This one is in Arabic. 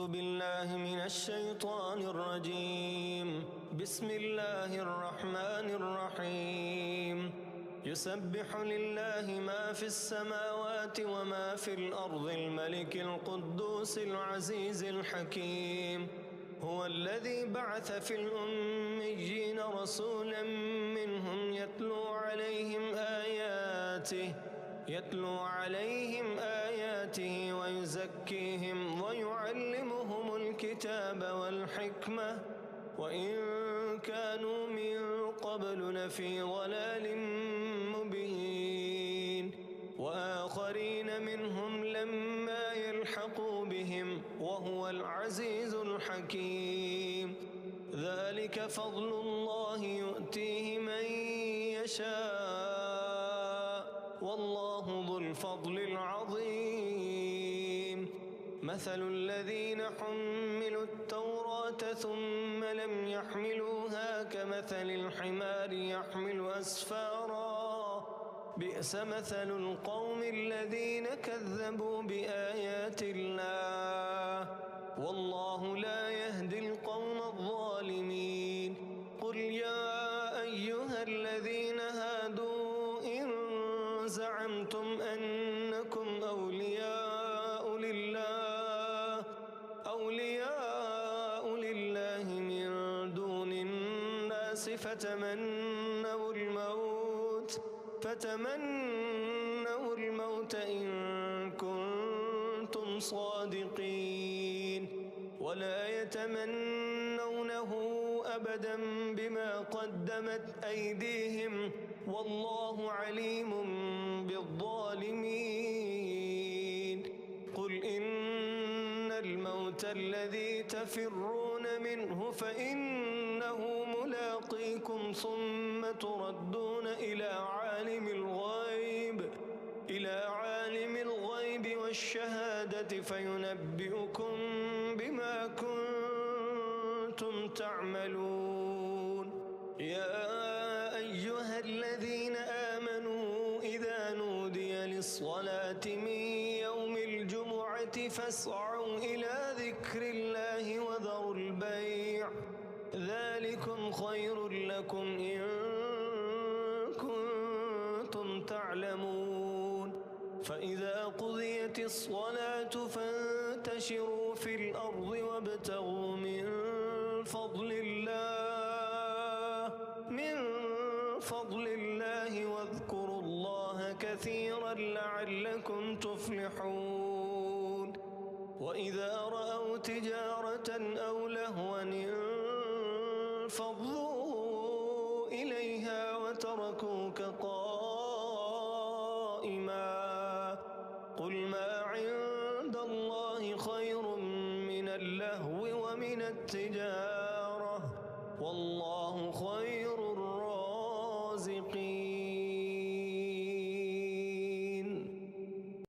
أعوذ بالله من الشيطان الرجيم. بسم الله الرحمن الرحيم. يسبح لله ما في السماوات وما في الأرض الملك القدوس العزيز الحكيم. هو الذي بعث في الأميين رسولا منهم يتلو عليهم آياته ويزكيهم ويعلمهم الكتاب والحكمة وإن كانوا من قبل لفي ضلال مبين. وآخرين منهم لما يلحقوا بهم وهو العزيز الحكيم. ذلك فضل الله يؤتيه من يشاء والله ذو الفضل العظيم. مثل الذين حملوا التوراة ثم لم يحملوها كمثل الحمار يحمل أسفارا بئس مثل القوم الذين كذبوا بآيات الله والله لا يهدي القوم الظالمين. قل يا أيها الذين هادوا إن زعمتم أنكم أولياء لله من دون الناس فتمنوا الموت إن كنتم صادقين ولا يتمنونه أبدا بما قدمت أيديهم والله عليم بالظالمين. قل إن الموت الذي تفرون منه فإنه ملاقيكم ثم تردون إلى عالم الغيب والشهادة فينبئكم بما كنتم تعملون. يا أيها الذين آمنوا إذا نودي للصلاة من يوم الجمعة فاسعوا إلى ذكر الله وذروا البيع ذلكم خير لكم إن كنتم تعلمون. فإذا قضيت الصلاة فانتشروا في الأرض وابتغوا من فضل الله واذكروا الله كثيرا لعلكم تفلحون. وإذا رأوا تجارة أو لهوا انفضوا إليها وتركوك قائما قل ما عند الله خير من اللهو ومن التجارة والله خير الرازقين.